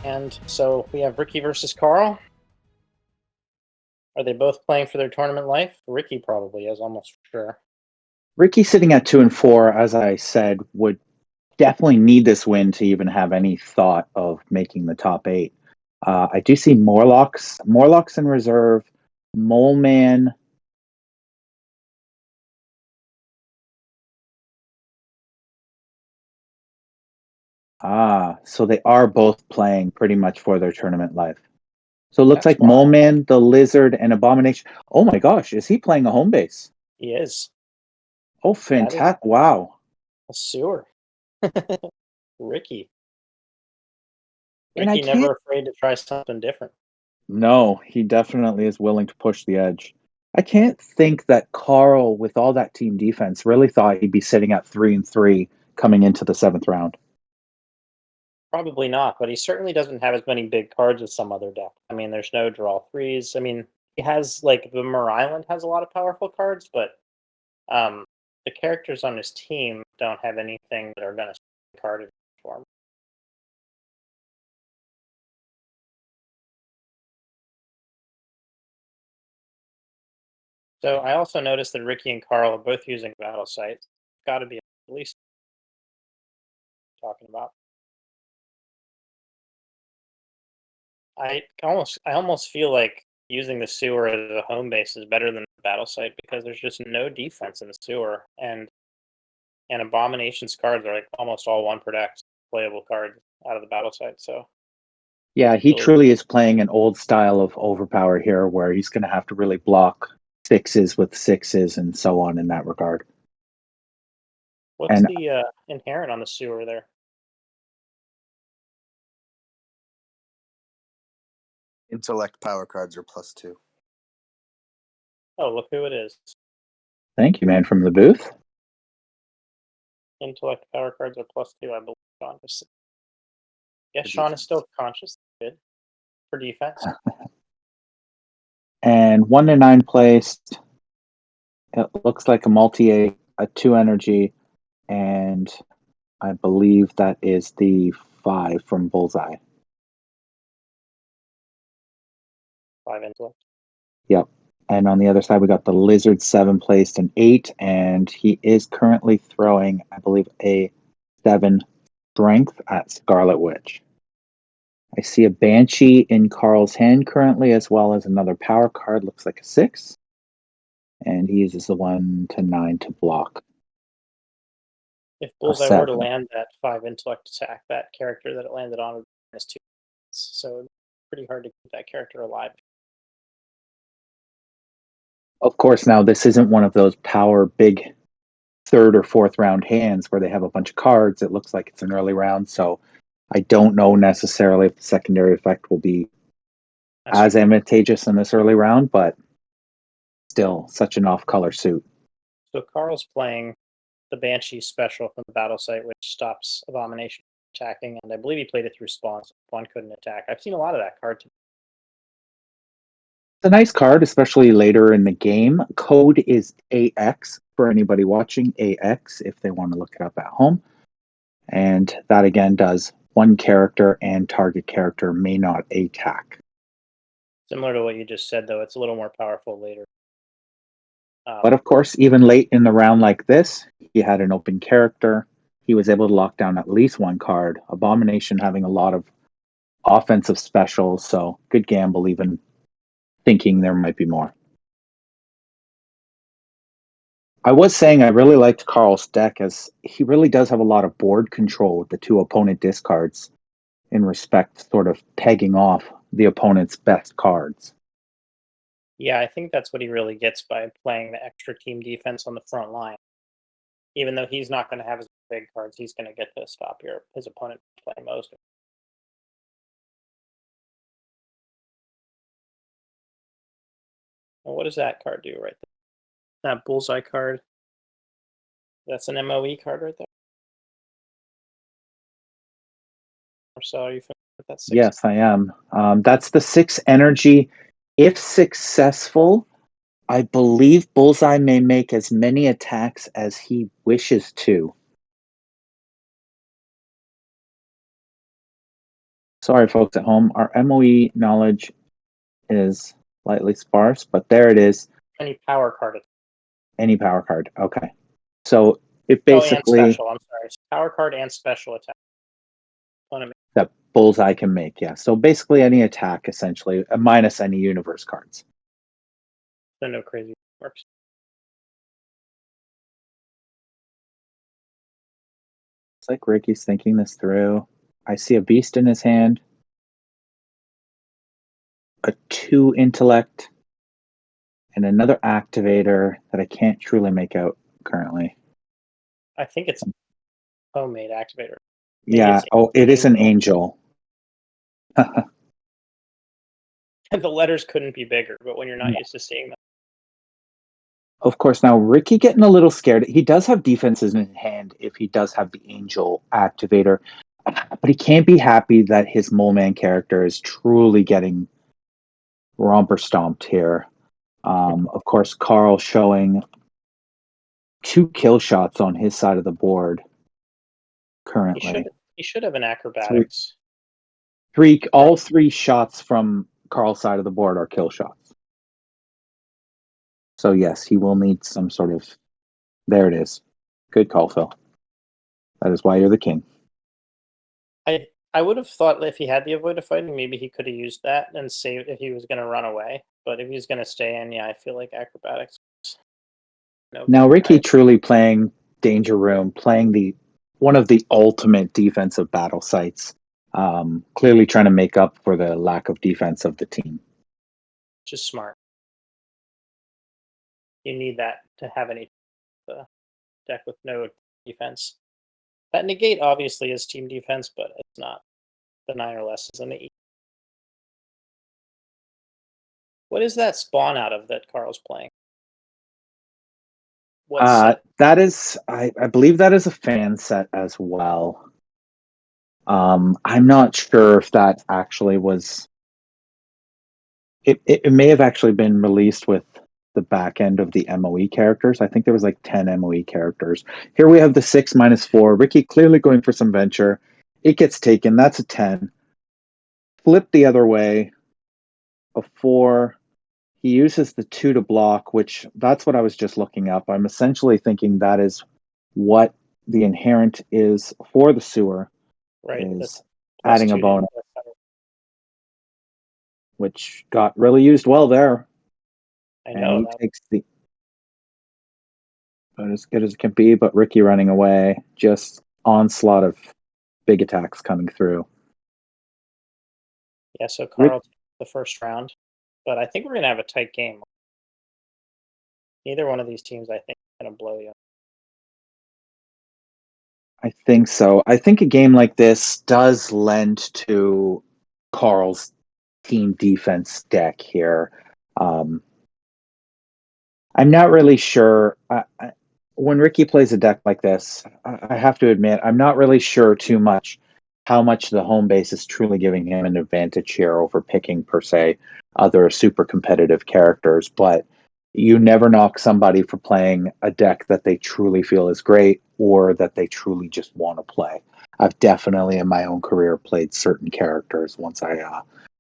And so we have Ricky versus Carl. Are they both playing for their tournament life? Ricky probably is, almost for sure. Ricky sitting at 2-4, as I said, would definitely need this win to even have any thought of making the top eight. I do see Morlocks in reserve, Mole Man. So they are both playing pretty much for their tournament life. So it looks That's like why Mole Man, the Lizard, and Abomination. Oh my gosh, is he playing a home base? he is. Oh, That is fantastic. Wow. a sewer. Ricky. And I Ricky can't. never afraid to try something different. No, he definitely is willing to push the edge. I can't think that Carl, with all that team defense, really thought he'd be sitting at 3-3 coming into the seventh round. Probably not, but he certainly doesn't have as many big cards as some other deck. I mean, there's no draw threes. I mean, he has like the Mir Island has a lot of powerful cards, but um, the characters on his team don't have anything that are going to card in form. So I also noticed that Ricky and Carl are both using battle sites. Got to be at least talking about. I almost feel like using the sewer as a home base is better than the battle site because there's just no defense in the sewer, and Abomination's cards are like almost all one per deck playable cards out of the battle site. So Yeah, he really, truly is playing an old style of Overpower here where he's going to have to really block sixes with sixes and so on in that regard. what's And the inherent on the sewer there? Intellect power cards are +2. Oh, look who it is! thank you, man, from the booth. Intellect power cards are +2. I believe Sean was. Yes, For Sean is defense. still conscious. Good for defense. And 1-9 placed. It looks like a multi a 2 energy, and I believe that is the 5 from Bullseye. 5 intellect. Yep. And on the other side, we got the Lizard 7 placed an 8, and he is currently throwing, I believe, a 7 strength at Scarlet Witch. I see a Banshee in Carl's hand currently, as well as another power card, looks like a 6. And he uses the 1-9 to block. If Bullseye were to land that 5 intellect attack, that character that it landed on would be -2. So it's pretty hard to keep that character alive. Of course, now this isn't one of those power big third or fourth round hands where they have a bunch of cards. It looks like it's an early round, so I don't know necessarily if the secondary effect will be as advantageous in this early round, but still such an off-color suit. So Carl's playing the Banshee special from the battle site, which stops Abomination attacking, and I believe he played it through Spawn, so Spawn couldn't attack. I've seen a lot of that card today. It's a nice card, especially later in the game. Code is AX for anybody watching, AX, if they want to look it up at home. And that again does one character and target character may not attack. Similar to what you just said, though, it's a little more powerful later. But of course, even late in the round like this, he had an open character. He was able to lock down at least one card. Abomination having a lot of offensive specials, so good gamble even thinking there might be more. I was saying I really liked Carl's deck as he really does have a lot of board control with the 2 opponent discards in respect, sort of pegging off the opponent's best cards. Yeah, I think that's what he really gets by playing the extra team defense on the front line. Even though he's not going to have his big cards, he's going to get to stop his opponent playing most of it. Well, what does that card do right there? That Bullseye card. That's an MOE card right there. So are you familiar with that 6? Yes, I am. That's the 6 energy. If successful, I believe Bullseye may make as many attacks as he wishes to. Sorry, folks at home. Our MOE knowledge is slightly sparse, but there it is. Any power card. Any power card. Okay. So it And basically special. I'm sorry. It's power card and special attack. that Bullseye can make, yeah. So basically any attack, essentially, minus any universe cards. So no crazy works. It's like Ricky's thinking this through. I see a beast in his hand, a 2 intellect, and another activator that I can't truly make out currently. I think it's homemade activator. Yeah. Oh, it is an angel. The letters couldn't be bigger, but when you're not used to seeing them. Of course, now Ricky getting a little scared. He does have defenses in his hand if he does have the angel activator, but he can't be happy that his Mole Man character is truly getting romper stomped here. Of course, Carl showing 2 kill shots on his side of the board currently. He should have an acrobatics. All 3 shots from Carl's side of the board are kill shots. So yes, he will need some sort of. There it is. Good call, Phil. That is why you're the king. I would have thought if he had the avoid of fighting, maybe he could have used that and saved if he was going to run away. But if he's going to stay in, yeah, I feel like acrobatics. Now Ricky truly playing Danger Room, playing one of the ultimate defensive battle sites. Clearly trying to make up for the lack of defense of the team. Just smart. You need that to have any deck with no defense. That negate obviously is team defense, but it's not. The 9 or less is an 8. What is that spawn out of that Carl's playing? What set? That is, I believe that is a fan set as well. I'm not sure if that actually was. It may have actually been released with the back end of the MOE characters. I think there was like 10 MOE characters. Here we have the 6 minus 4. Ricky clearly going for some venture. It gets taken. That's a 10. Flip the other way. A 4. He uses the 2 to block, which that's what I was just looking up. I'm essentially thinking that is what the inherent is for the sewer. Right. Is adding a bonus, which got really used well there. I know. And he takes the. But as good as it can be, but Ricky running away. Just onslaught of big attacks coming through. Yeah, so Carl took the first round. But I think we're going to have a tight game. Neither one of these teams, I think, is going to blow you. I think so. I think a game like this does lend to Carl's team defense deck here. I'm not really sure. When Ricky plays a deck like this, I have to admit, I'm not really sure too much how much the home base is truly giving him an advantage here over picking, per se, other super competitive characters. But you never knock somebody for playing a deck that they truly feel is great or that they truly just want to play. I've definitely in my own career played certain characters once I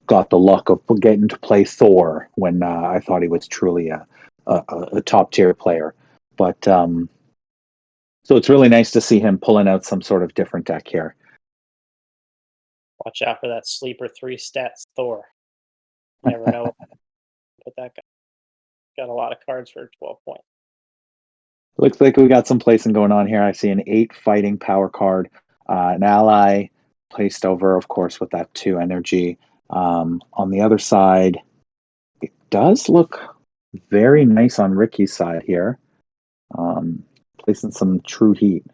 got the luck of getting to play Thor when I thought he was truly a top tier player. But so it's really nice to see him pulling out some sort of different deck here. Watch out for that sleeper 3 stats Thor. You never know. But that guy got a lot of cards for 12 points. Looks like we got some placing going on here. I see an 8 fighting power card, an ally placed over, of course, with that 2 energy. On the other side, it does look very nice on Ricky's side here. Placing some true heat.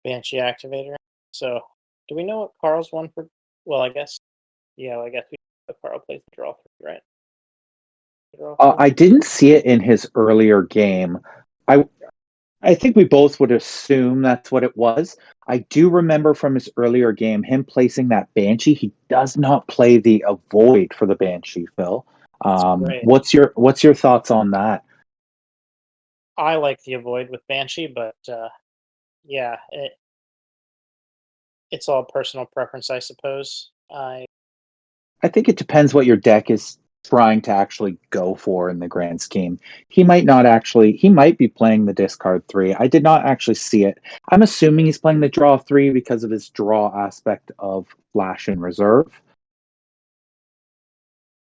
Banshee activator. So, do we know what Carl's won for? Well, I guess. Yeah, I guess Carl plays the draw 3, right? I didn't see it in his earlier game. I think we both would assume that's what it was. I do remember from his earlier game him placing that Banshee. He does not play the Avoid for the Banshee, Phil. What's your thoughts on that? I like the Avoid with Banshee, but yeah, It's all personal preference, I suppose. I think it depends what your deck is trying to actually go for in the grand scheme. He might not actually, he might be playing the discard 3. I did not actually see it. I'm assuming he's playing the draw 3 because of his draw aspect of Flash and Reserve.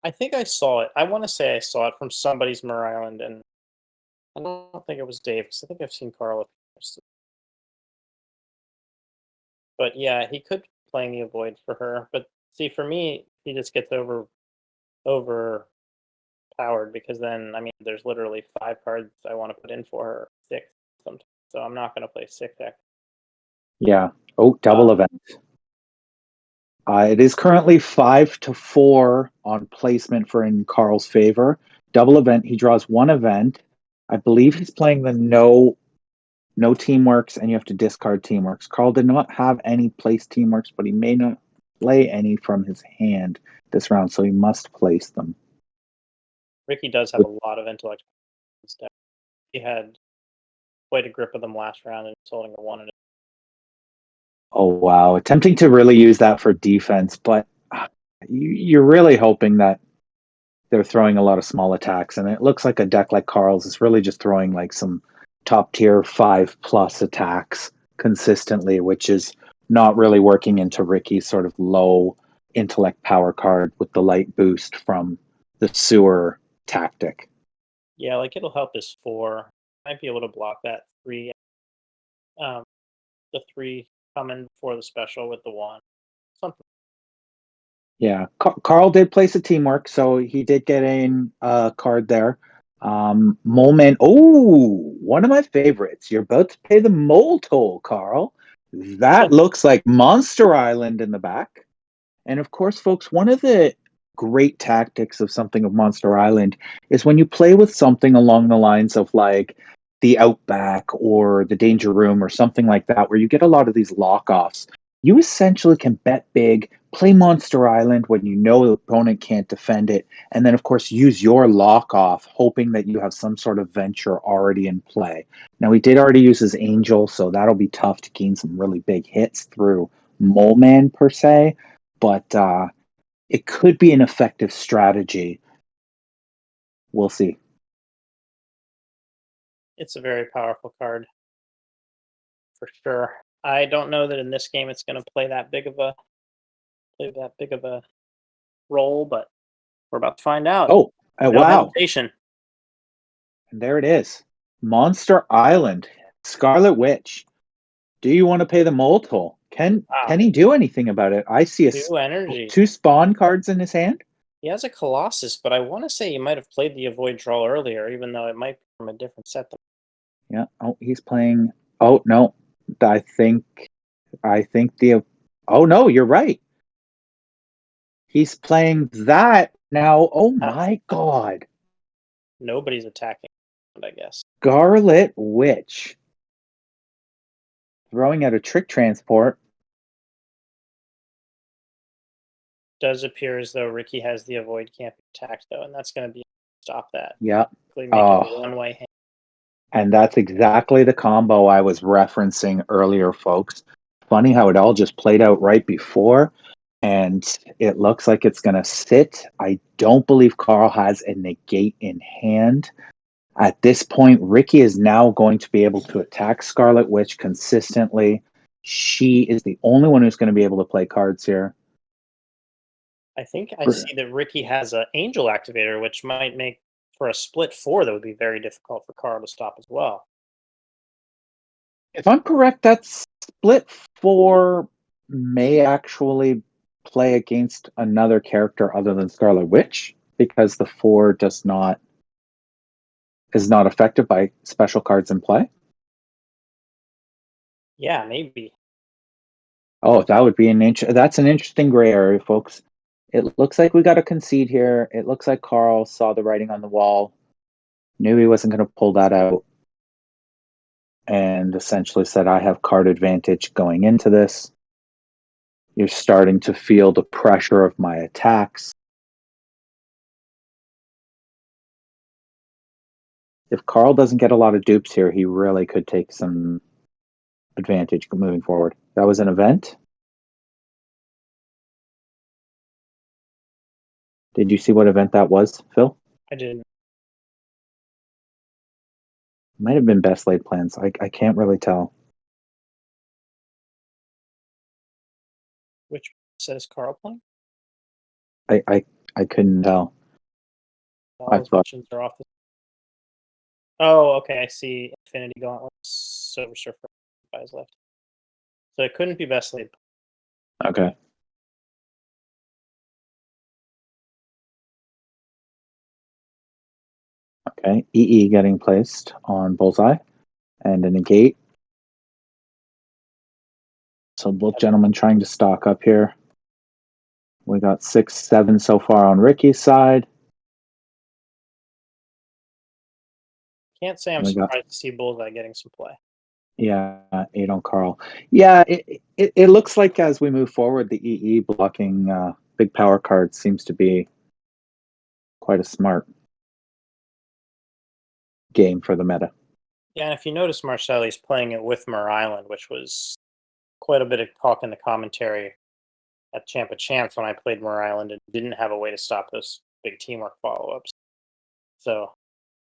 I think I saw it. I want to say I saw it from somebody's Mer Island, and I don't think it was Dave, 'cause I think I've seen Carl. But yeah, he could be playing the avoid for her. But see, for me, he just gets overpowered because then, I mean, there's literally 5 cards I want to put in for her, 6 sometimes. So I'm not going to play 6 deck. Yeah. Oh, double event. It is currently 5-4 on placement for in Carl's favor. Double event. He draws 1 event. I believe he's playing the no teamworks, and you have to discard teamworks. Carl did not have any place teamworks, but he may not play any from his hand this round, so he must place them. Ricky does have a lot of intellect. He had quite a grip of them last round, and he's holding a 1 and Oh, wow. Attempting to really use that for defense, but you're really hoping that they're throwing a lot of small attacks, and it looks like a deck like Carl's is really just throwing like some top tier 5+ attacks consistently, which is not really working into Ricky's sort of low intellect power card with the light boost from the sewer tactic. Yeah, like it'll help his 4. Might be able to block that 3. The 3 coming before the special with the 1. Something. Yeah, Carl did place a teamwork, so he did get in a card there. Moment. Oh, one of my favorites. You're about to pay the mole toll, Carl. That looks like Monster Island in the back. And of course, folks, one of the great tactics of something of Monster Island is when you play with something along the lines of like the Outback or the Danger Room or something like that, where you get a lot of these lock-offs. You essentially can bet big, play Monster Island when you know the opponent can't defend it, and then, of course, use your lock-off, hoping that you have some sort of venture already in play. Now, he did already use his Angel, so that'll be tough to gain some really big hits through Mole Man, per se, but it could be an effective strategy. We'll see. It's a very powerful card, for sure. I don't know that in this game it's going to play that big of a role, but we're about to find out. Oh, No wow. hesitation. And there it is. Monster Island. Scarlet Witch. Do you want to pay the mole toll? Can he do anything about it? I see 2 energy. 2 spawn cards in his hand. He has a Colossus, but I want to say he might have played the avoid draw earlier, even though it might be from a different set. Yeah. Oh, he's playing. Oh, no. I think the. Oh, no, you're right. He's playing that now. Oh, my God. Nobody's attacking, I guess. Scarlet Witch. Throwing out a trick transport. Does appear as though Ricky has the avoid can't be attacked, though, and that's going to be stop that. Yeah. Make it a one-way hand. And that's exactly the combo I was referencing earlier, folks. Funny how it all just played out right before, and it looks like it's going to sit. I don't believe Carl has a negate in hand. At this point, Ricky is now going to be able to attack Scarlet Witch consistently. She is the only one who's going to be able to play cards here. I think I see that Ricky has an Angel activator, which might make for a split 4 that would be very difficult for Carl to stop as well. If I'm correct, that split 4 may actually play against another character other than Scarlet Witch, because the 4 is not affected by special cards in play. Yeah, maybe. Oh, that would be that's an interesting gray area, folks. It looks like we got a concede here. It looks like Carl saw the writing on the wall, knew he wasn't going to pull that out, and essentially said, I have card advantage going into this. You're starting to feel the pressure of my attacks. If Carl doesn't get a lot of dupes here, he really could take some advantage moving forward. That was an event. Did you see what event that was, Phil? I didn't. Might have been best laid plans. I can't really tell. Which set is Carl playing? I couldn't tell. All his missions are off the. Oh, okay. I see. Infinity Gauntlet, Silver Surfer, guys left. So it couldn't be best laid. Okay. Okay. EE getting placed on Bullseye and a negate. So both gentlemen trying to stock up here. We got 6, 7 so far on Ricky's side. Can't say I'm surprised to see Bullseye getting some play. Yeah, 8 on Carl. Yeah, it looks like as we move forward, the EE blocking big power cards seems to be quite a smart game for the meta. Yeah, and if you notice, Marcelli's playing it with Mer Island, which was quite a bit of talk in the commentary at Champ of Champs when I played Mer Island and didn't have a way to stop those big teamwork follow-ups. So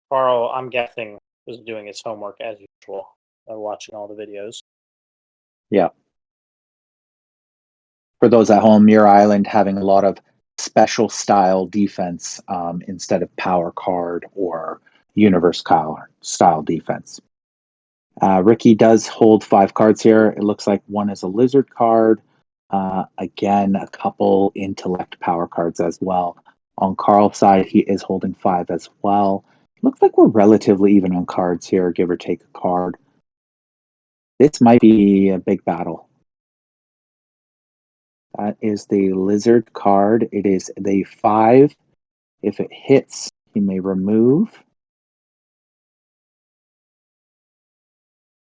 Carl, I'm guessing, was doing his homework as usual by watching all the videos. Yeah. For those at home, Muir Island having a lot of special style defense instead of power card or universe style defense. Ricky does hold 5 cards here. It looks like one is a lizard card. Again, a couple intellect power cards as well. On Carl's side, he is holding 5 as well. Looks like we're relatively even on cards here, give or take a card. This might be a big battle. That is the lizard card. It is the 5. If it hits, he may remove.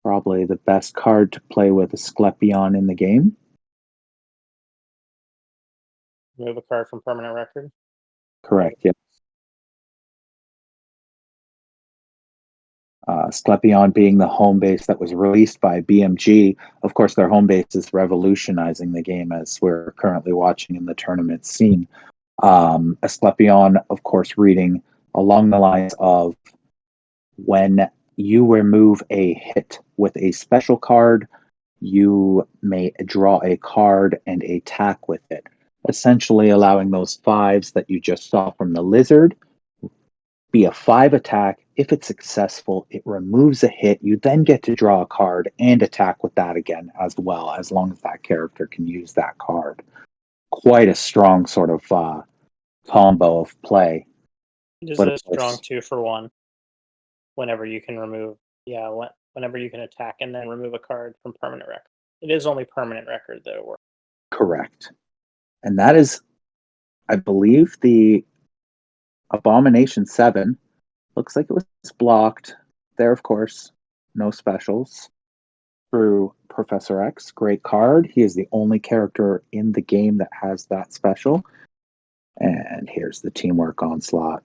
Probably the best card to play with Asclepion in the game. Remove a card from permanent record. Correct, yeah. Asclepion being the home base that was released by BMG. Of course, their home base is revolutionizing the game as we're currently watching in the tournament scene. Asclepion, of course, reading along the lines of when you remove a hit with a special card, you may draw a card and attack with it, essentially allowing those 5s that you just saw from the lizard be a 5 attack. If it's successful, it removes a hit. You then get to draw a card and attack with that again as well, as long as that character can use that card. Quite a strong sort of combo of play. It is a strong 2-for-1. Whenever you can remove, whenever you can attack and then remove a card from permanent record. It is only permanent record though. Correct. And that is, I believe, the Abomination 7. Looks like it was blocked. There, of course, no specials. Through Professor X, great card. He is the only character in the game that has that special. And here's the Teamwork Onslaught.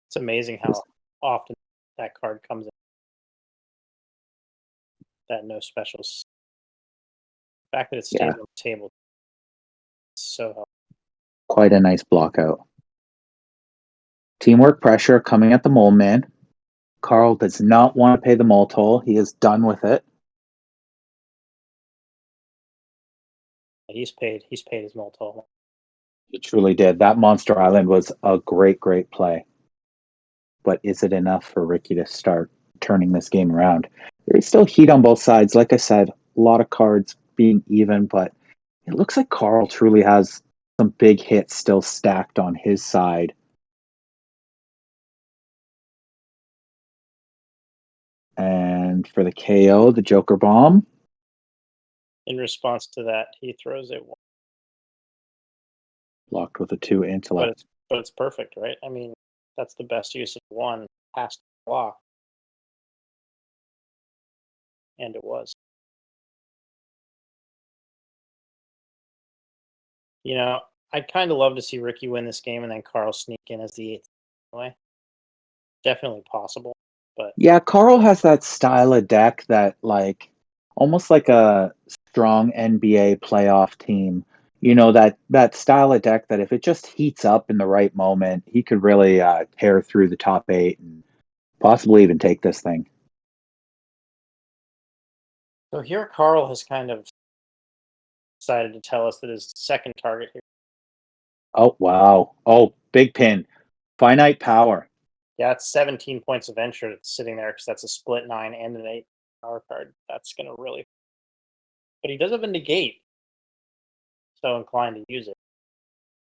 It's amazing how often that card comes in. That no specials. The fact that it stays on the table. So helpful. Quite a nice block out. Teamwork pressure coming at the Mole Man. Carl does not want to pay the mole toll. He is done with it. He's paid his mole toll. He truly did. That Monster Island was a great, great play. But is it enough for Ricky to start turning this game around? There is still heat on both sides. Like I said, a lot of cards being even, but it looks like Carl truly has some big hits still stacked on his side. And for the KO, the Joker Bomb. In response to that, he throws it. Blocked with a 2 intellect. But it's perfect, right? I mean, that's the best use of 1 past block. And it was. You know, I'd kind of love to see Ricky win this game and then Carl sneak in as the 8th way. Definitely possible, but yeah, Carl has that style of deck that, like, almost like a strong NBA playoff team. that style of deck that if it just heats up in the right moment, he could really tear through the top 8 and possibly even take this thing. So here, Carl has kind of decided to tell us that his second target here. Oh, wow. Oh, big pin. Finite power. Yeah, it's 17 points of venture that's sitting there because that's a split 9 and an 8 power card. That's going to really. But he does have a negate. So inclined to use it.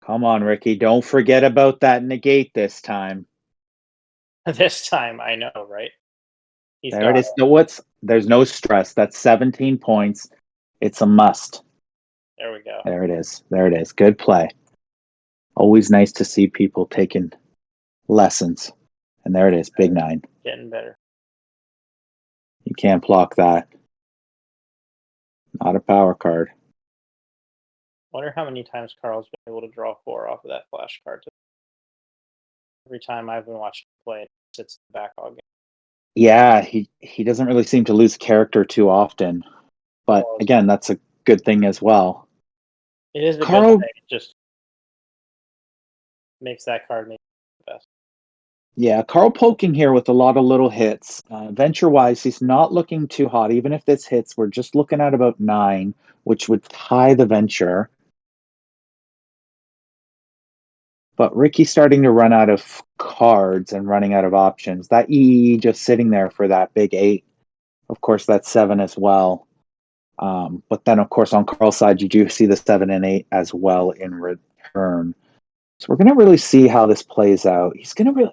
Come on, Ricky. Don't forget about that negate this time. This time, I know, right? There it is. There's no stress. That's 17 points. It's a must. There we go. There it is. There it is. Good play. Always nice to see people taking lessons. And there it is. Big 9. Getting better. You can't block that. Not a power card. Wonder how many times Carl's been able to draw 4 off of that flash card. Every time I've been watching him play, it sits in the back all game. Yeah, he doesn't really seem to lose character too often. But again, that's a good thing as well. It is a Carl, good thing. It just makes that card maybe the best. Yeah, Carl poking here with a lot of little hits. Venture-wise, he's not looking too hot. Even if this hits, we're just looking at about 9, which would tie the venture. But Ricky's starting to run out of cards and running out of options. That EE just sitting there for that big 8. Of course, that's 7 as well. But then, of course, on Carl's side, you do see the 7 and 8 as well in return. So we're going to really see how this plays out.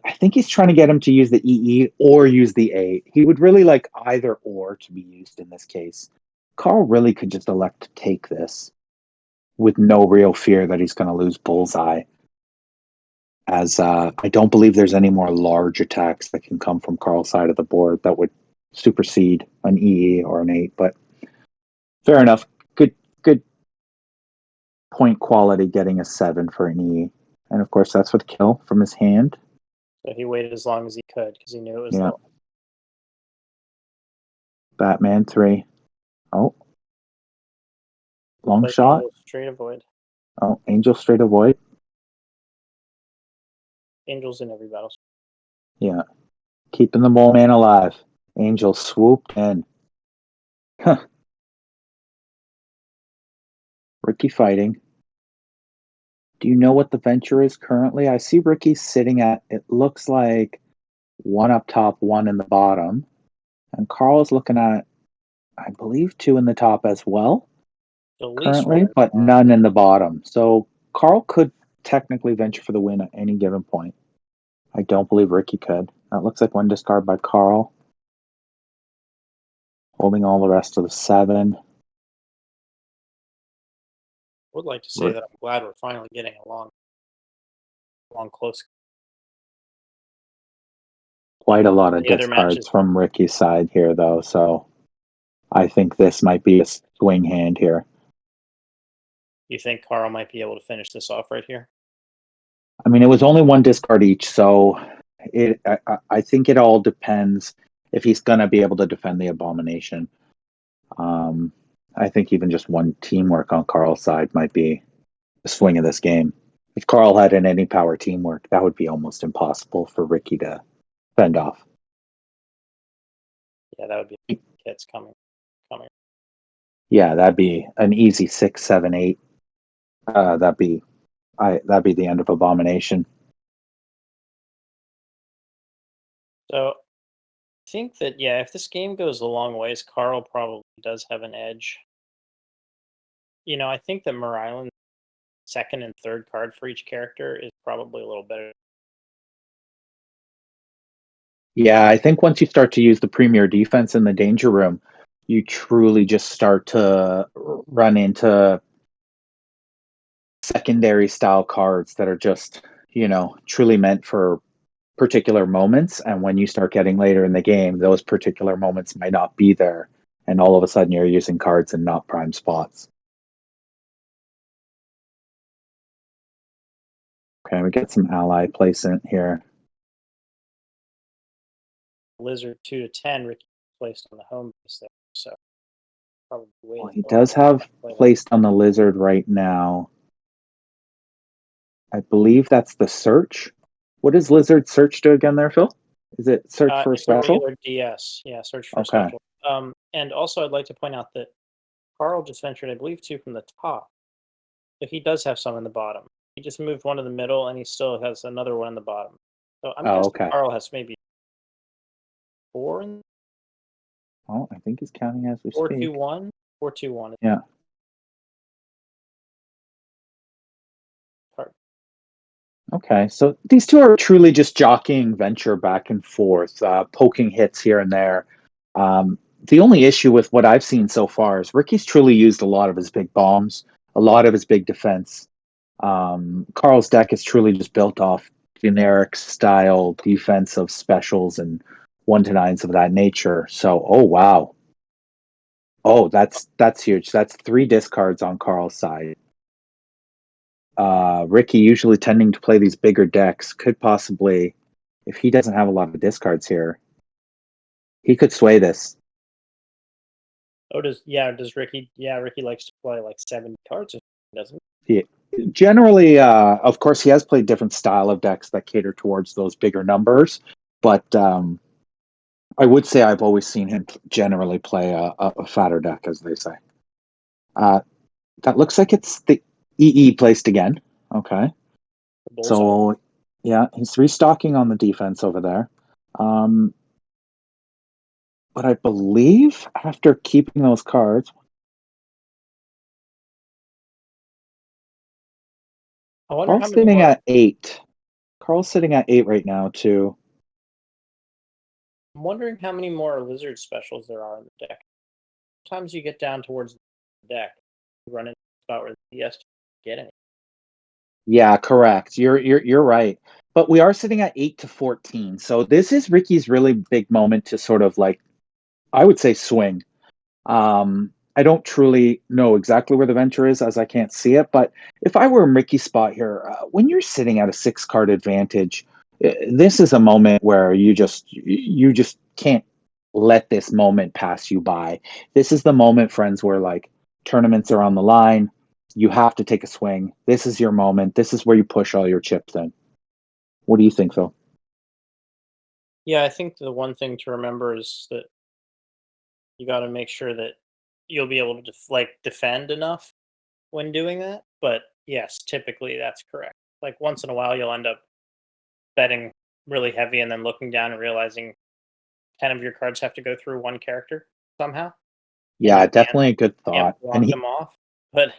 I think he's trying to get him to use the EE or use the 8. He would really like either or to be used in this case. Carl really could just elect to take this with no real fear that he's going to lose bullseye. As I don't believe there's any more large attacks that can come from Carl's side of the board that would supersede an EE or an 8. But fair enough. Good point quality getting a 7 for an EE. And of course, that's with kill from his hand. So he waited as long as he could because he knew it was Yeah. low. Batman 3. Oh. Long Like shot. Angel straight avoid. Oh, Angel straight avoid. Angel's in every battle. Yeah. Keeping the mole man alive. Angel swooped in. Huh. Ricky fighting. Do you know what the venture is currently? I see Ricky sitting at, it looks like 1 up top, 1 in the bottom. And Carl is looking at, I believe, 2 in the top as well. Currently, but none in the bottom. So Carl could technically venture for the win at any given point. I don't believe Ricky could. That looks like 1 discard by Carl. Holding all the rest of the 7. Would like to say that I'm glad we're finally getting along close. Quite a lot of discards from Ricky's side here, though, so I think this might be a swing hand here. You think Carl might be able to finish this off right here? I mean, it was only 1 discard each, so I think it all depends if he's going to be able to defend the Abomination. I think even just 1 teamwork on Carl's side might be the swing of this game. If Carl had an any power teamwork, that would be almost impossible for Ricky to fend off. Yeah, that would be hits coming. Yeah, that'd be an easy 6, 7, 8. That'd be the end of Abomination. So I think that, yeah, if this game goes a long ways, Carl probably does have an edge. I think that Maryland's second and third card for each character is probably a little better. Yeah, I think once you start to use the premier defense in the danger room, you truly just start to run into secondary style cards that are just, truly meant for particular moments. And when you start getting later in the game, those particular moments might not be there. And all of a sudden you're using cards in not prime spots. Okay, we get some ally placement here. Lizard 2 to 10, Ricky placed on the home base there. So probably wait. Well, he does have placed on the lizard right now. I believe that's the search. What does lizard search do again there, Phil? Is it search for a It's a special? regular DS. Yeah, search for a Okay. special. And also I'd like to point out that Carl just ventured, I believe, 2 from the top. So he does have some in the bottom. He just moved one in the middle, and he still has another one in the bottom. So I'm Oh, guessing okay. Carl has maybe 4 in Oh, I think he's counting as we 4 speak. 2 1 4 2 1. Yeah. Card. Okay, so these two are truly just jockeying venture back and forth, poking hits here and there. The only issue with what I've seen so far is Ricky's truly used a lot of his big bombs, a lot of his big defense. Carl's deck is truly just built off generic style defensive specials and 1-9s of that nature. So, oh wow, oh that's huge. That's 3 discards on Carl's side. Ricky, usually tending to play these bigger decks, could possibly, if he doesn't have a lot of discards here, he could sway this. Oh, does Ricky? Yeah, Ricky likes to play like 70 cards, doesn't He, generally, of course, he has played different style of decks that cater towards those bigger numbers, but I would say I've always seen him generally play a fatter deck, as they say. That looks like it's the EE placed again. Okay. So, yeah, he's restocking on the defense over there. But I believe after keeping those cards, I wonder how Carl's many sitting more. at 8. Carl's sitting at 8 right now, too. I'm wondering how many more lizard specials there are in the deck. Sometimes you get down towards the deck, you run into a spot where the DS doesn't get any. Yeah, correct. You're right. But we are sitting at 8 to 14. So this is Ricky's really big moment to sort of like, I would say, swing. I don't truly know exactly where the venture is as I can't see it, but if I were in Ricky's spot here, when you're sitting at a 6-card advantage, this is a moment where you just can't let this moment pass you by. This is the moment, friends, where like tournaments are on the line. You have to take a swing. This is your moment. This is where you push all your chips in. What do you think, Phil? Yeah, I think the one thing to remember is that you got to make sure that you'll be able to defend enough when doing that. But yes, typically that's correct. Like once in a while, you'll end up betting really heavy and then looking down and realizing 10 of your cards have to go through one character somehow. And Yeah, definitely a good can't thought. block them off. But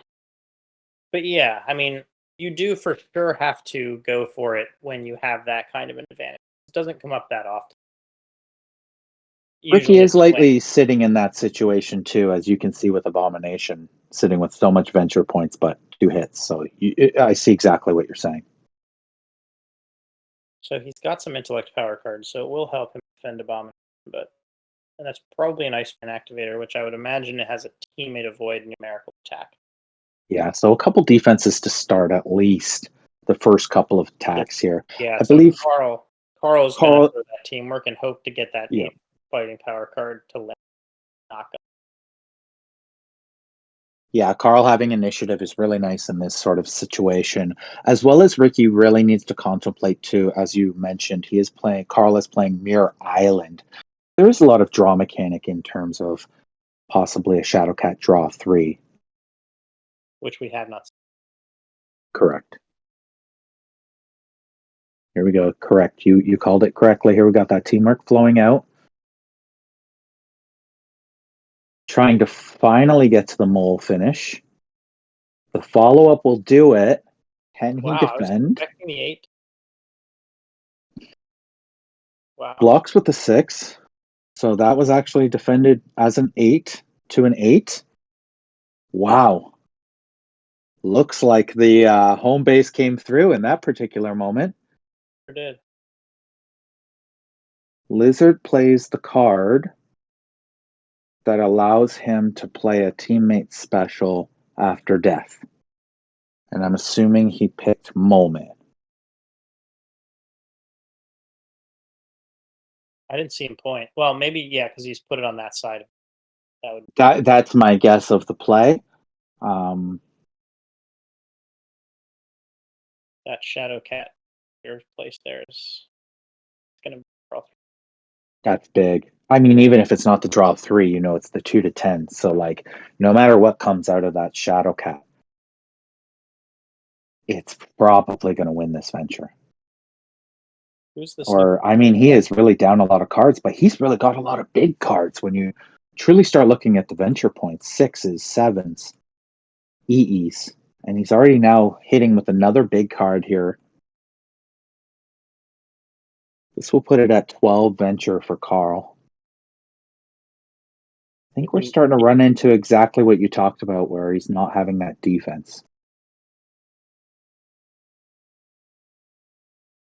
yeah, I mean, you do for sure have to go for it when you have that kind of an advantage. It doesn't come up that often. Ricky Usually is it's swing. lately sitting in that situation too, as you can see with Abomination, sitting with so much venture points, but 2 hits. So I see exactly what you're saying. So he's got some intellect power cards, so it will help him defend Abomination. And that's probably an Iceman activator, which I would imagine it has a teammate avoid numerical attack. Yeah, so a couple defenses to start at least the first couple of attacks here. Yeah, I so believe Carl's going to throw that teamwork and hope to get that Yeah. fighting power card to knock up. Yeah, Carl having initiative is really nice in this sort of situation, as well as Ricky really needs to contemplate too. As you mentioned, Carl is playing Mirror Island. There is a lot of draw mechanic in terms of possibly a Shadowcat draw 3. Which we have not seen. Correct. Here we go. Correct. You called it correctly. Here we got that teamwork flowing out. Trying to finally get to the mole finish. The follow-up will do it. Can he Wow, I was defend? expecting the 8. Wow. Blocks with the 6. So that was actually defended as an 8 to an 8. Wow. Looks like the home base came through in that particular moment. Sure did. Lizard plays the card that allows him to play a teammate special after death. And I'm assuming he picked Mole Man. I didn't see him point. Well, maybe, yeah, because he's put it on that side. That's my guess of the play. That Shadow Cat, your place there is going to be That's big. I mean, even if it's not the draw 3, you know, it's the 2 to 10. So, like, no matter what comes out of that Shadow Cat, it's probably going to win this venture. Who's the Or, I mean, he is really down a lot of cards, but he's really got a lot of big cards when you truly start looking at the venture points. 6s, 7s, EEs. And he's already now hitting with another big card here. This will put it at 12 venture for Carl. I think we're starting to run into exactly what you talked about, where he's not having that defense.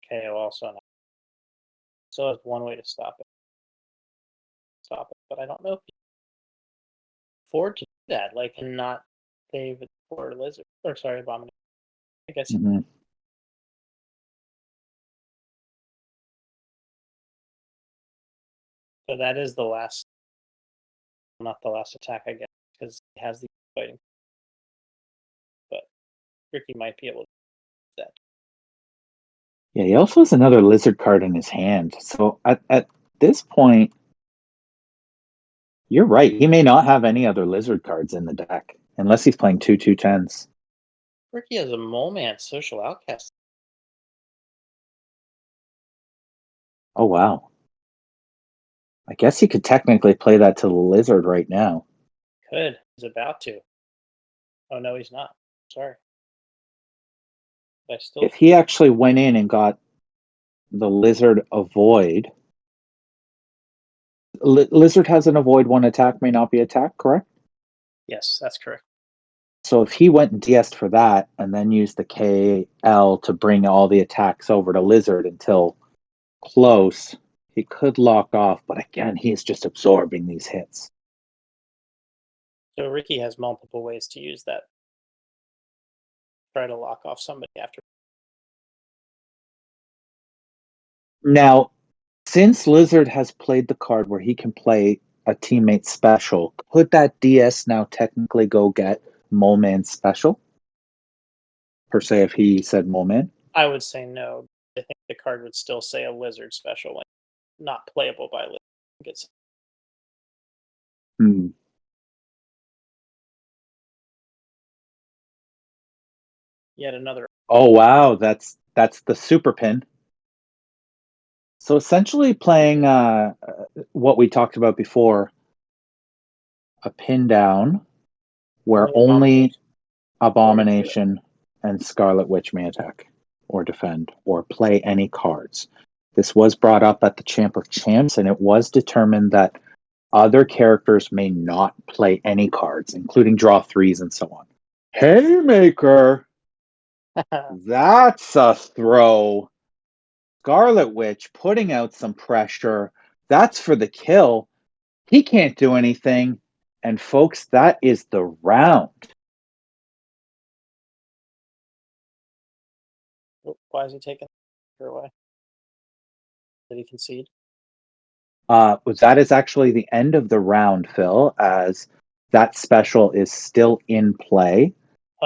KO also not. So it's one way to stop it. But I don't know if you can afford to do that, like, and not save it for Lizard. Or, sorry, Abomination. I guess. Mm-hmm. So that is the last, not the last attack, I guess, because he has the fighting. But Ricky might be able to do that. Yeah, he also has another lizard card in his hand. So at this point, you're right. He may not have any other lizard cards in the deck, unless he's playing 2/2/10s. Ricky has a Mole Man Social Outcast. Oh, wow. I guess he could technically play that to the lizard right now. Could. He's about to. Oh, no, he's not. Sorry. If he actually went in and got the lizard avoid, lizard has an avoid 1 attack may not be attacked, correct? Yes, that's correct. So if he went and DS'd for that and then used the KL to bring all the attacks over to lizard until close, he could lock off, but again, he is just absorbing these hits. So Ricky has multiple ways to use that. Try to lock off somebody after. Now, since Lizard has played the card where he can play a teammate special, could that DS now technically go get Mole Man special? Per se, if he said Mole Man? I would say no. I think the card would still say a Lizard special, like not playable by Lizard. Yet another. Oh wow, that's the super pin. So essentially playing what we talked about before, a pin down where only Abomination and Scarlet Witch may attack or defend or play any cards. This was brought up at the Champ of Champs, and it was determined that other characters may not play any cards, including draw 3s and so on. Haymaker! That's a throw. Scarlet Witch putting out some pressure. That's for the kill. He can't do anything. And folks, that is the round. Why is he taking her away? Did he concede? That is actually the end of the round, Phil, as that special is still in play.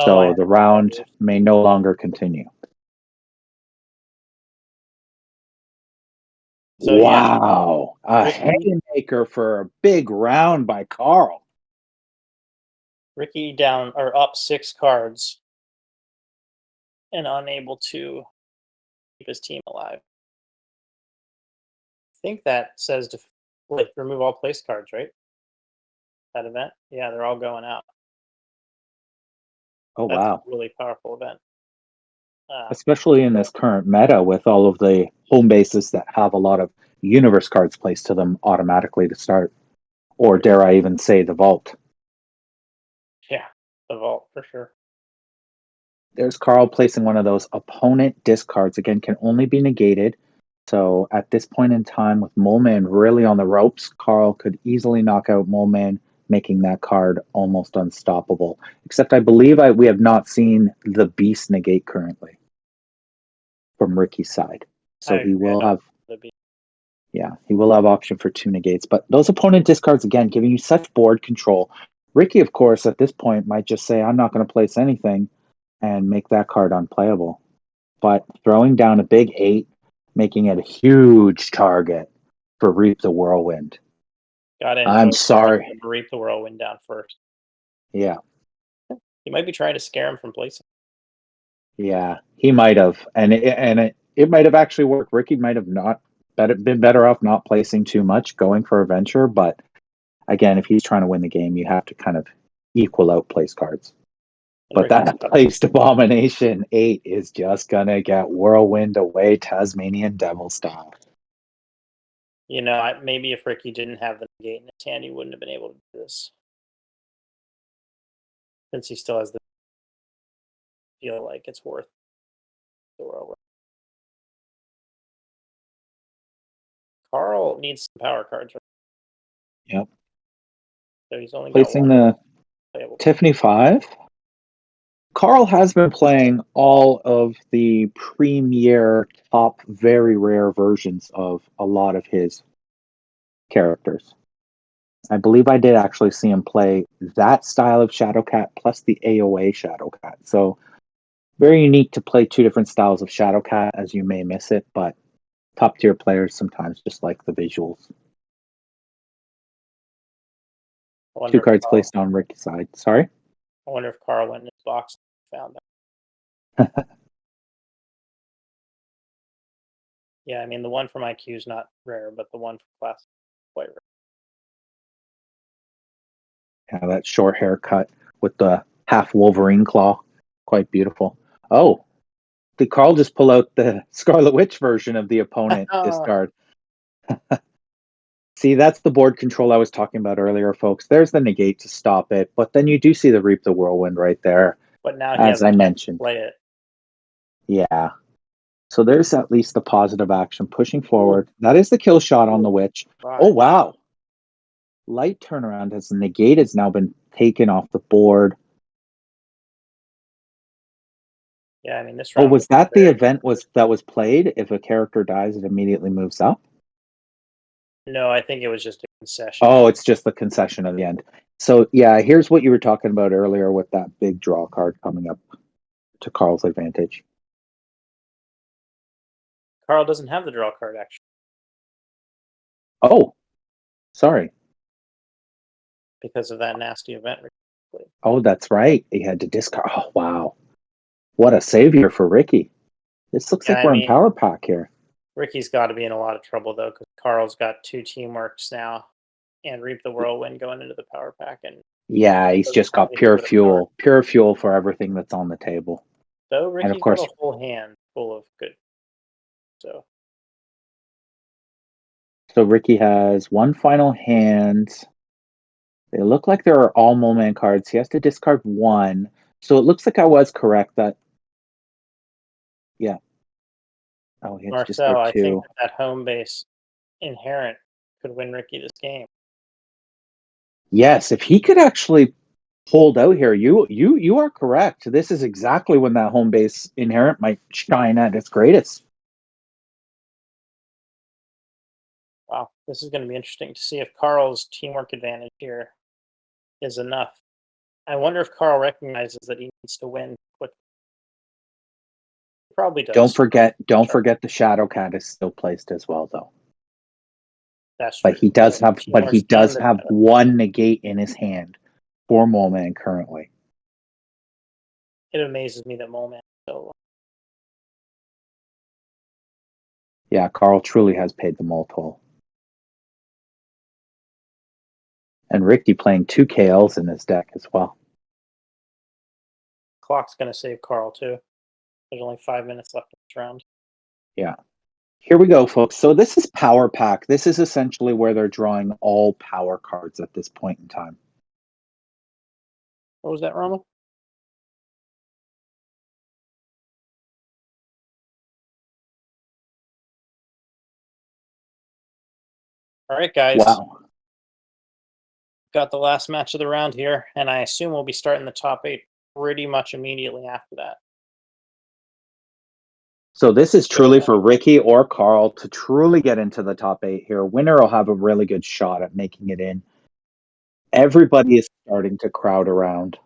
So the round may no longer continue. So, wow. Yeah. A haymaker for a big round by Carl. Ricky down or up 6 cards and unable to keep his team alive. I think that says to remove all place cards, right? That event? Yeah, they're all going out. Oh, wow. That's a really powerful event. Especially in this current meta with all of the home bases that have a lot of universe cards placed to them automatically to start. Or dare I even say the vault. Yeah, the vault for sure. There's Carl placing one of those opponent discards. Again, can only be negated. So at this point in time, with Mole Man really on the ropes, Carl could easily knock out Mole Man, making that card almost unstoppable. Except I believe we have not seen the Beast negate currently from Ricky's side. So he will have... Yeah, he will have option for 2 negates, but those opponent discards, again, giving you such board control. Ricky, of course, at this point might just say, I'm not going to place anything and make that card unplayable. But throwing down a big 8, making it a huge target for Reap the Whirlwind. Got in. I'm sorry. Reap the Whirlwind down first. Yeah. He might be trying to scare him from placing. Yeah, he might have. And it might have actually worked. Ricky might have not been better off not placing too much, going for a venture. But again, if he's trying to win the game, you have to kind of equal out place cards. But that placed Abomination 8 is just going to get Whirlwind away Tasmanian Devil style. You know, maybe if Ricky didn't have the negate in his hand, he wouldn't have been able to do this. Since he still has the feel like it's worth the Whirlwind. Carl needs some power cards. Right? Yep. So he's only placing got the Tiffany 5. Carl has been playing all of the premier, top, very rare versions of a lot of his characters. I believe I did actually see him play that style of Shadowcat plus the AOA Shadowcat. So very unique to play 2 different styles of Shadowcat, as you may miss it, but top tier players sometimes just like the visuals. 2 cards placed on Ricky's side. Sorry? I wonder if Carl went in his box and found that. Yeah, I mean, the one from IQ is not rare, but the one from Class is quite rare. Yeah, that short haircut with the half Wolverine claw. Quite beautiful. Oh, did Carl just pull out the Scarlet Witch version of the opponent discard? See, that's the board control I was talking about earlier, folks. There's the negate to stop it, but then you do see the Reap the Whirlwind right there. But now as I mentioned. Play it. Yeah. So there's at least the positive action pushing forward. That is the kill shot on the Witch. Right. Oh, wow. Light turnaround as the negate has now been taken off the board. Yeah, I mean, this round. Oh, was that the event that was played? If a character dies, it immediately moves up? No, I think it was just a concession. Oh, it's just the concession at the end. So, yeah, here's what you were talking about earlier with that big draw card coming up to Carl's advantage. Carl doesn't have the draw card, actually. Oh, sorry. Because of that nasty event. Oh, that's right. He had to discard. Oh, wow. What a savior for Ricky. This looks like we're in Power Pack here. Ricky's got to be in a lot of trouble, though, because Carl's got 2 teamworks now and Reap the Whirlwind going into the Power Pack. And yeah, he's just got pure fuel for everything that's on the table. So Ricky's and of course, got a whole hand full of good. So Ricky has 1 final hand. They look like there are all moment cards. He has to discard 1. So it looks like I was correct that. Yeah. Oh, he has to discard 2. I think that home base inherent could win Ricky this game. Yes, if he could actually hold out here, you are correct. This is exactly when that home base inherent might shine at its greatest. Wow, this is going to be interesting to see if Carl's teamwork advantage here is enough. I wonder if Carl recognizes that he needs to win quickly. He probably does. Don't forget the Shadowcat is still placed as well, though. That's true. But he does have 1 negate in his hand for moment currently. It amazes me that moment so. Yeah, Carl truly has paid the mole toll. And Ricky playing 2 KLs in his deck as well. Clock's going to save Carl, too. There's only 5 minutes left in this round. Yeah. Here we go, folks. So this is Power Pack. This is essentially where they're drawing all power cards at this point in time. What was that, Rama? All right, guys. Wow. Got the last match of the round here, and I assume we'll be starting the top 8 pretty much immediately after that. So this is truly for Ricky or Carl to truly get into the top 8 here. Winner will have a really good shot at making it in. Everybody is starting to crowd around.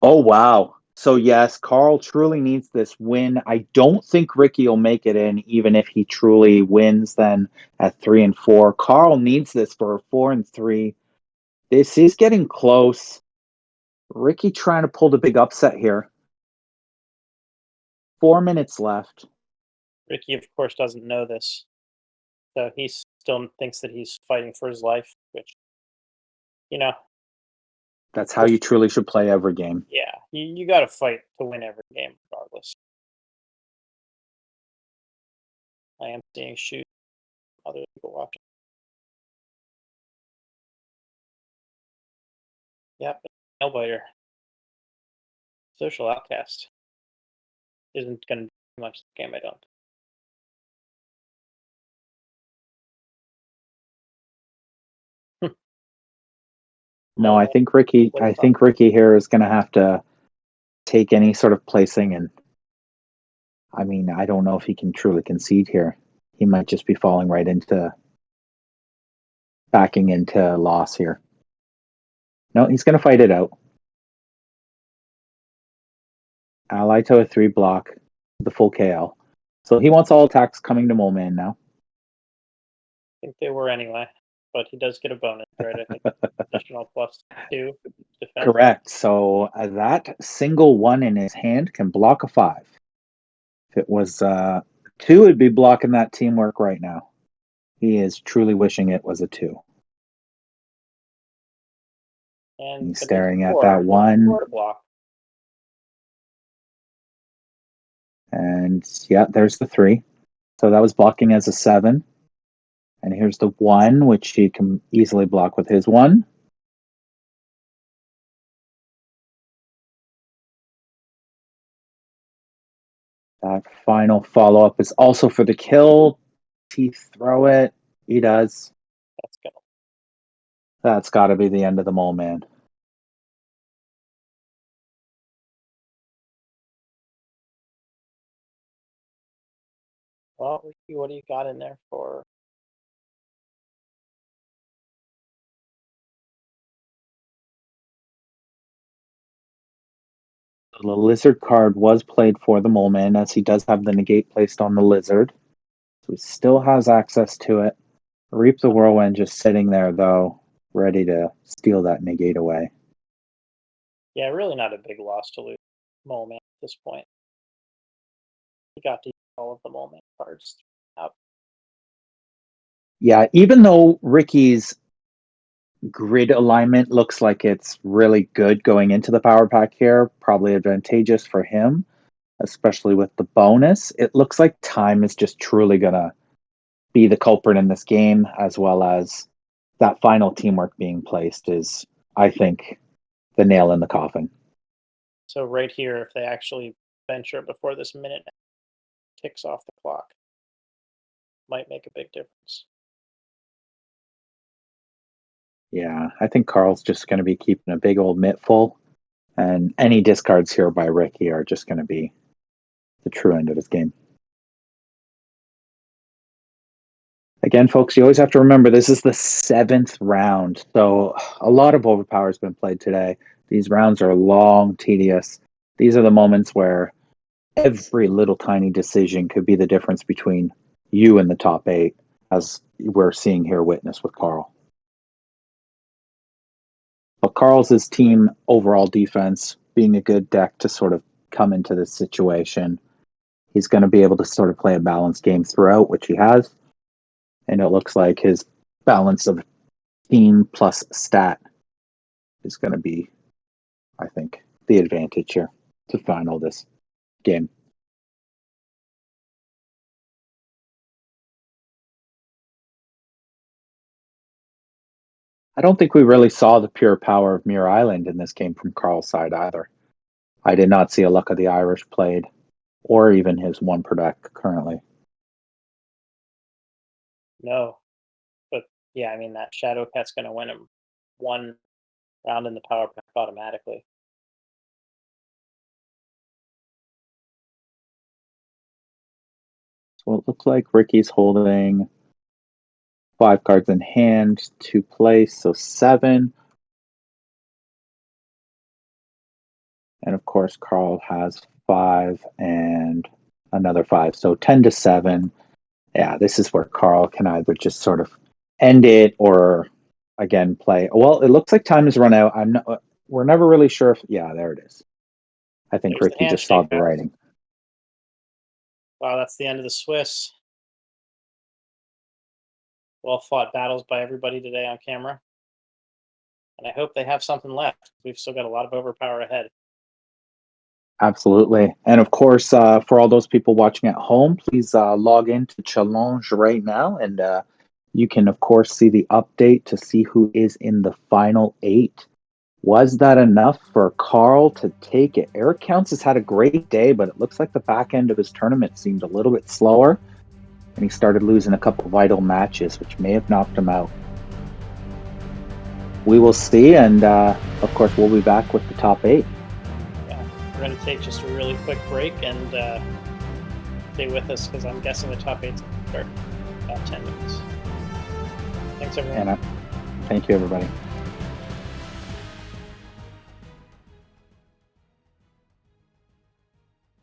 Oh, wow. So, yes, Carl truly needs this win. I don't think Ricky will make it in, even if he truly wins then at 3 and 4. Carl needs this for 4 and 3. This is getting close. Ricky trying to pull the big upset here. 4 minutes left. Ricky, of course, doesn't know this. So he still thinks that he's fighting for his life, which, That's how you truly should play every game. yeah, you got to fight to win every game regardless. I am seeing shoot other people watching. Yep, nail biter. Social outcast. Isn't going to do much in the game, I don't. No, I think Ricky here is going to have to take any sort of placing, and I mean, I don't know if he can truly concede here. He might just be falling right into backing into loss here. No, he's going to fight it out. Ally to a 3 block, the full KL. So he wants all attacks coming to Mole Man now. I think they were anyway, but he does get a bonus, right? I think additional +2 defense. Correct. So that single 1 in his hand can block a 5. If it was 2, it'd be blocking that teamwork right now. He is truly wishing it was a 2. And he's staring at that 1. Block. And yeah, there's the 3. So that was blocking as a 7. And here's the 1, which he can easily block with his 1. That final follow-up is also for the kill. He throw it. He does. That's got to be the end of the Mole Man. Well, Ricky, what do you got in there for? The lizard card was played for the Mole Man, as he does have the negate placed on the lizard. So he still has access to it. Reap the Whirlwind just sitting there, though, ready to steal that negate away. Yeah, really not a big loss to lose Mole Man at this point. He got to use all of the Mole Man cards out. Yeah, even though Ricky's grid alignment looks like it's really good going into the power pack here, probably advantageous for him, especially with the bonus. It looks like time is just truly gonna be the culprit in this game, as well as that final teamwork being placed is, I think, the nail in the coffin. So right here, if they actually venture before this minute ticks off the clock, might make a big difference. Yeah, I think Carl's just going to be keeping a big old mitt full, and any discards here by Ricky are just going to be the true end of his game. Again, folks, you always have to remember this is the 7th round, so a lot of Overpower has been played today. These rounds are long, tedious. These are the moments where every little tiny decision could be the difference between you and the top 8, as we're seeing here witness with Carl. But Carl's team overall defense being a good deck to sort of come into this situation. He's going to be able to sort of play a balanced game throughout, which he has. And it looks like his balance of team plus stat is going to be, I think, the advantage here to final this game. I don't think we really saw the pure power of Muir Island in this game from Carl's side either. I did not see a Luck of the Irish played, or even his 1 per deck currently. No. But yeah, I mean that Shadow Cat's gonna win him one round in the power pack automatically. So it looks like Ricky's holding 5 cards in hand to play, so 7. And of course, Carl has 5 and another 5, so 10-7. Yeah, this is where Carl can either just sort of end it or again play. Well, it looks like time has run out. We're never really sure if. Yeah, there it is. I think There's the Ricky just saw handshake, the guys. writing. Wow, that's the end of the Swiss. Well fought battles by everybody today on camera. And I hope they have something left. We've still got a lot of Overpower ahead. Absolutely. And of course, for all those people watching at home, please log into Challenge right now. And you can, of course, see the update to see who is in the final 8. Was that enough for Carl to take it? Eric Counts has had a great day, but it looks like the back end of his tournament seemed a little bit slower. And he started losing a couple vital matches, which may have knocked him out. We will see. And of course, we'll be back with the top 8. We're going to take just a really quick break and stay with us because I'm guessing the top 8's going to start in about 10 minutes. Thanks, everyone. And thank you, everybody.